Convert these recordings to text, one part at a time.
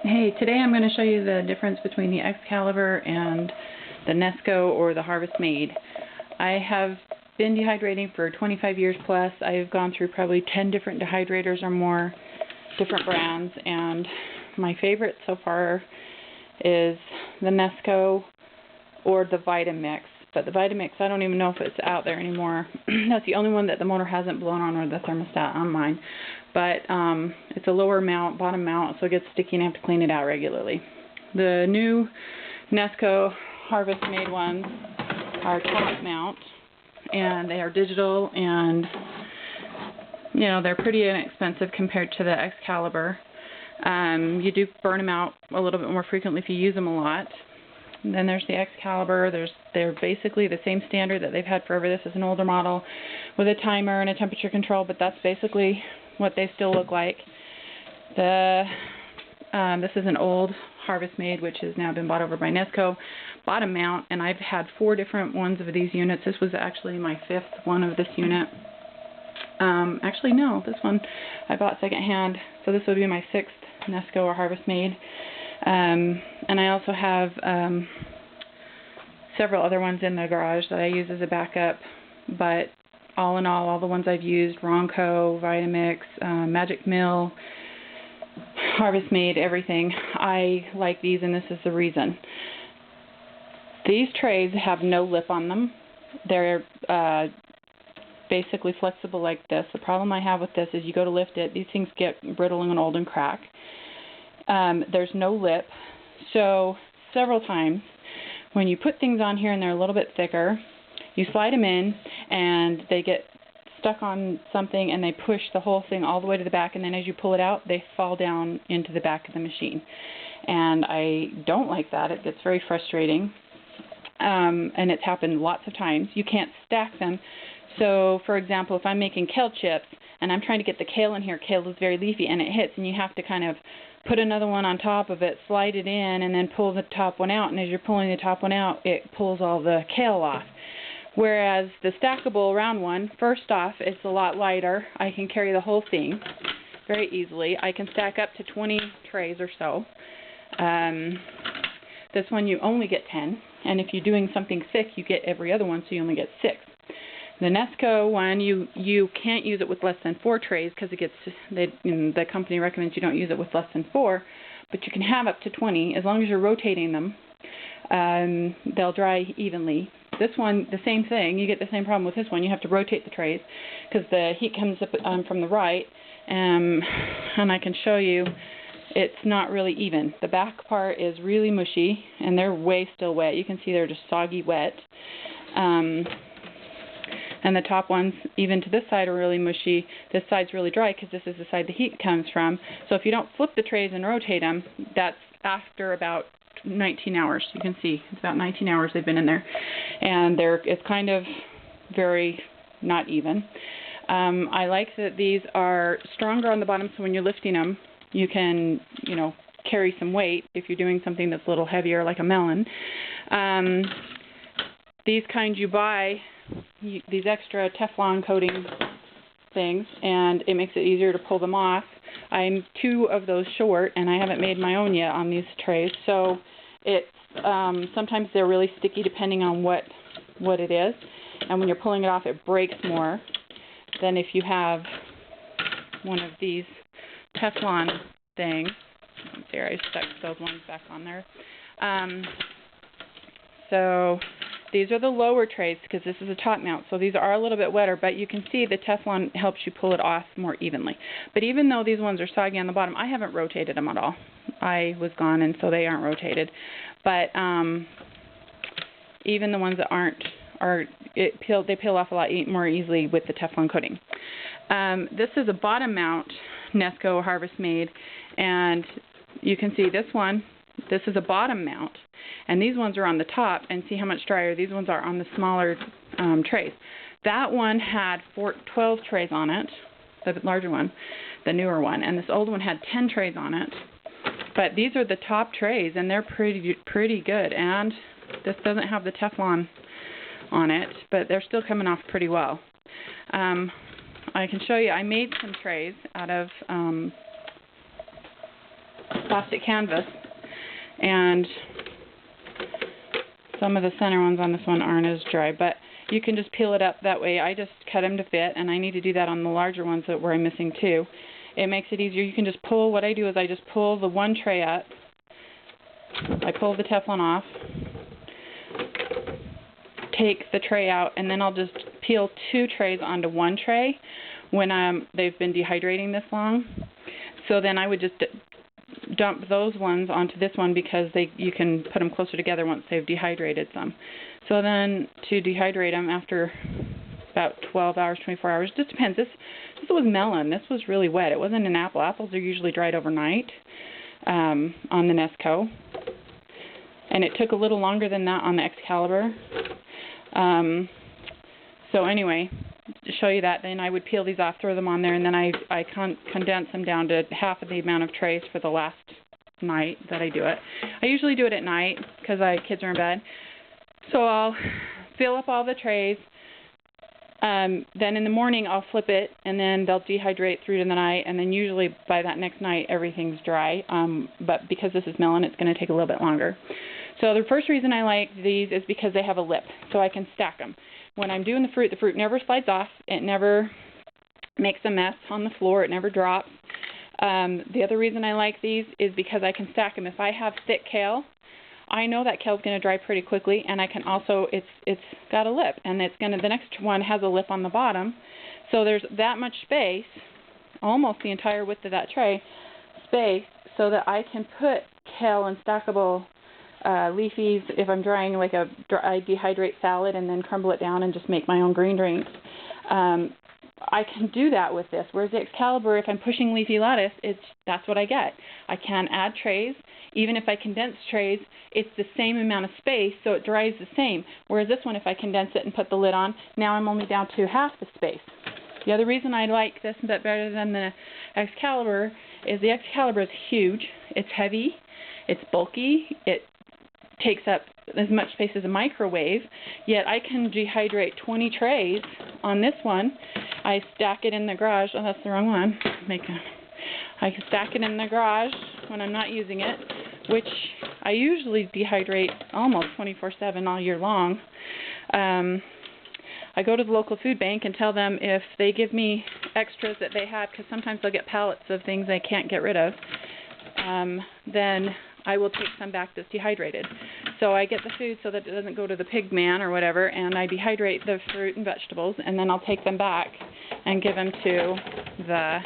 Hey, today I'm going to show you the difference between the Excalibur and the Nesco or the Harvest Made. I have been dehydrating for 25 years plus. I've gone through probably 10 different dehydrators or more, different brands, and my favorite so far is the Nesco or the Vitamix. But the Vitamix, I don't even know if it's out there anymore. That's the only one that the motor hasn't blown on, or the thermostat on mine. But it's a lower mount, bottom mount, so it gets sticky and I have to clean it out regularly. The new Nesco Harvest Made ones are top mount, and they are digital, and you know, they're pretty inexpensive compared to the Excalibur. You do burn them out a little bit more frequently if you use them a lot. And then there's the Excalibur. They're basically the same standard that they've had forever. This is an older model with a timer and a temperature control, but that's basically what they still look like. This is an old Harvest Made, which has now been bought over by Nesco, bottom mount, and I've had 4 different ones of these units. This was actually my 5th one of this unit. Actually, no, this one I bought secondhand, so this would be my 6th Nesco or Harvest Made. And I also have several other ones in the garage that I use as a backup, but all in all the ones I've used, Ronco, Vitamix, Magic Mill, Harvest Made, everything, I like these, and this is the reason. These trays have no lip on them. They're basically flexible like this. The problem I have with this is you go to lift it, these things get brittle and old and crack. There's no lip, so several times when you put things on here and they're a little bit thicker, you slide them in and they get stuck on something and they push the whole thing all the way to the back, and then as you pull it out they fall down into the back of the machine, and I don't like that. It gets very frustrating, and it's happened lots of times. You can't stack them. So for example, if I'm making kale chips and I'm trying to get the kale in here, kale is very leafy, and it hits, and you have to kind of put another one on top of it, slide it in, and then pull the top one out, and as you're pulling the top one out, it pulls all the kale off. Whereas the stackable round one, first off, it's a lot lighter. I can carry the whole thing very easily. I can stack up to 20 trays or so. This one you only get 10, and if you're doing something thick, you get every other one, so you only get 6. The Nesco one, you can't use it with less than 4 trays because it gets, the company recommends you don't use it with less than 4, but you can have up to 20 as long as you're rotating them. They'll dry evenly. This one, the same thing. You get the same problem with this one. You have to rotate the trays because the heat comes up from the right, and I can show you it's not really even. The back part is really mushy, and they're way still wet. You can see they're just soggy wet. And the top ones, even to this side, are really mushy. This side's really dry because this is the side the heat comes from. So if you don't flip the trays and rotate them, that's after about 19 hours. You can see it's about 19 hours they've been in there, and it's kind of very not even. I like that these are stronger on the bottom, so when you're lifting them, you can, you know, carry some weight if you're doing something that's a little heavier, like a melon. These kinds you buy, these extra Teflon coating things, and it makes it easier to pull them off. I'm 2 of those short, and I haven't made my own yet on these trays, so it's sometimes they're really sticky depending on what it is, and when you're pulling it off it breaks more than if you have one of these Teflon things. There, I stuck those ones back on there. So these are the lower trays because this is a top mount, so these are a little bit wetter, but you can see the Teflon helps you pull it off more evenly. But even though these ones are soggy on the bottom, I haven't rotated them at all. I was gone, and so they aren't rotated. But even the ones that aren't, they peel off a lot more easily with the Teflon coating. This is a bottom mount Nesco Harvest Made, and you can see this one. This is a bottom mount, and these ones are on the top, and see how much drier these ones are on the smaller trays. That one had 12 trays on it, the larger one, the newer one, and this old one had 10 trays on it. But these are the top trays, and they're pretty good, and this doesn't have the Teflon on it, but they're still coming off pretty well. I can show you, I made some trays out of plastic canvas, and some of the center ones on this one aren't as dry, but you can just peel it up that way. I just cut them to fit, and I need to do that on the larger ones where I'm missing two. It makes it easier. You can just pull, what I do is I just pull the one tray up, I pull the Teflon off, take the tray out, and then I'll just peel two trays onto one tray when they've been dehydrating this long. So then I would just dump those ones onto this one because you can put them closer together once they've dehydrated some. So then to dehydrate them after about 12 hours, 24 hours, just depends. This was melon. This was really wet. It wasn't an apple. Apples are usually dried overnight on the Nesco. And it took a little longer than that on the Excalibur. So anyway, to show you that, then I would peel these off, throw them on there, and then I condense them down to half of the amount of trays for the last night that I do it. I usually do it at night because kids are in bed. So I'll fill up all the trays. Then in the morning I'll flip it, and then they'll dehydrate through to the night, and then usually by that next night everything's dry. But because this is melon, it's going to take a little bit longer. So the first reason I like these is because they have a lip, so I can stack them. When I'm doing the fruit never slides off. It never makes a mess on the floor. It never drops. The other reason I like these is because I can stack them. If I have thick kale, I know that kale's going to dry pretty quickly, and I can also, it's got a lip, and the next one has a lip on the bottom, so there's that much space, almost the entire width of that tray, space, so that I can put kale and stackable leafies. If I'm drying like I dehydrate salad and then crumble it down and just make my own green drinks, I can do that with this. Whereas the Excalibur, if I'm pushing leafy lettuce, that's what I get. I can add trays. Even if I condense trays, it's the same amount of space, so it dries the same. Whereas this one, if I condense it and put the lid on, now I'm only down to half the space. The other reason I like this a bit better than the Excalibur is the Excalibur is huge. It's heavy. It's bulky. It takes up as much space as a microwave, yet I can dehydrate 20 trays on this one. I stack it in the garage. Oh, that's the wrong one. I can stack it in the garage when I'm not using it, which I usually dehydrate almost 24/7 all year long. I go to the local food bank and tell them if they give me extras that they have, because sometimes they'll get pallets of things they can't get rid of, then I will take some back that's dehydrated. So I get the food so that it doesn't go to the pig man or whatever, and I dehydrate the fruit and vegetables, and then I'll take them back and give them to the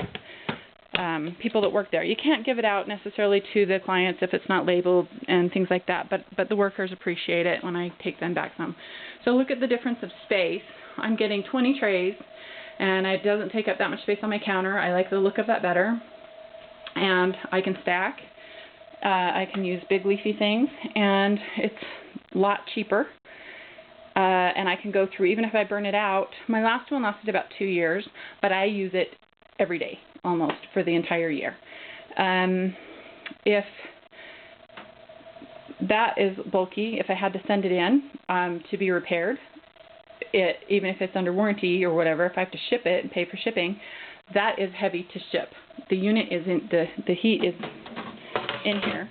people that work there. You can't give it out necessarily to the clients if it's not labeled and things like that, but the workers appreciate it when I take them back some. So look at the difference of space. I'm getting 20 trays, and it doesn't take up that much space on my counter. I like the look of that better, and I can stack. I can use big leafy things, and it's a lot cheaper, and I can go through, even if I burn it out. My last one lasted about 2 years, but I use it every day, almost, for the entire year. If that is bulky, if I had to send it in to be repaired, even if it's under warranty or whatever, if I have to ship it and pay for shipping, that is heavy to ship. The unit isn't, the heat is in here.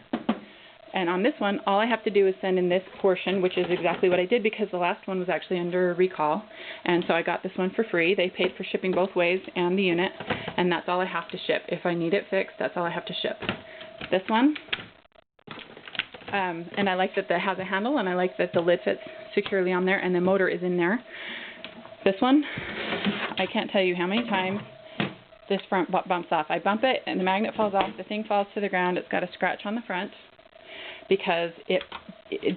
And on this one, all I have to do is send in this portion, which is exactly what I did because the last one was actually under recall. And so I got this one for free. They paid for shipping both ways and the unit, and that's all I have to ship. If I need it fixed, that's all I have to ship. This one, and I like that it has a handle, and I like that the lid fits securely on there, and the motor is in there. This one, I can't tell you how many times this front bumps off. I bump it, and the magnet falls off. The thing falls to the ground. It's got a scratch on the front because it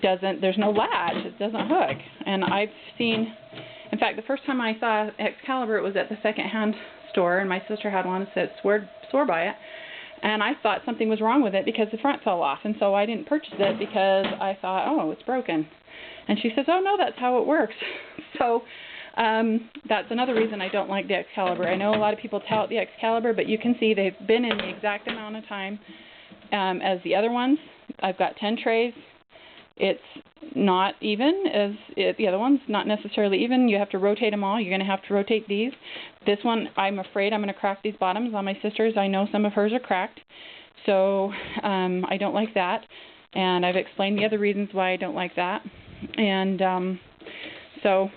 doesn't, there's no latch. It doesn't hook. And I've seen, in fact, the first time I saw Excalibur, it was at the second-hand store, and my sister had one and said, swore by it. And I thought something was wrong with it because the front fell off. And so I didn't purchase it because I thought, oh, it's broken. And she says, oh, no, that's how it works. So that's another reason I don't like the Excalibur. I know a lot of people tout the Excalibur, but you can see they've been in the exact amount of time as the other ones. I've got 10 trays. It's not even as the other one's not necessarily even. You have to rotate them all. You're going to have to rotate these. This one, I'm afraid I'm going to crack these bottoms on my sister's. I know some of hers are cracked. So I don't like that, and I've explained the other reasons why I don't like that. And so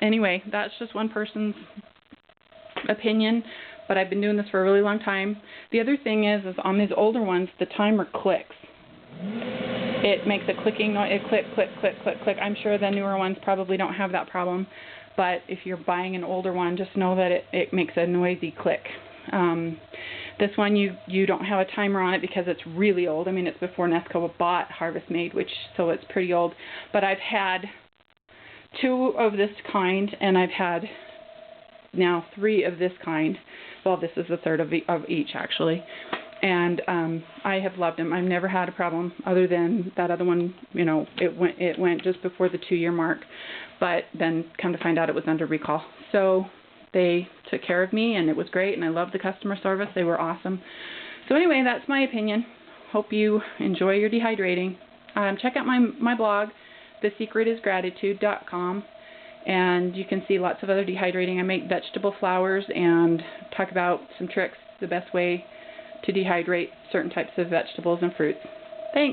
anyway, that's just one person's opinion, but I've been doing this for a really long time. The other thing is on these older ones, the timer clicks. It makes a clicking noise. It click, click, click, click, click. I'm sure the newer ones probably don't have that problem, but if you're buying an older one, just know that it makes a noisy click. This one, you don't have a timer on it because it's really old. I mean, it's before Nesco bought Harvest Made, so it's pretty old. But I've had 2 of this kind, and I've had now 3 of this kind. Well, this is the 3rd of each, actually. And I have loved them. I've never had a problem other than that other one. You know, it went just before the 2-year mark, but then come to find out it was under recall. So they took care of me, and it was great, and I loved the customer service. They were awesome. So anyway, that's my opinion. Hope you enjoy your dehydrating. Check out my blog, thesecretisgratitude.com, and you can see lots of other dehydrating. I make vegetable flours and talk about some tricks, the best way to dehydrate certain types of vegetables and fruits. Thanks.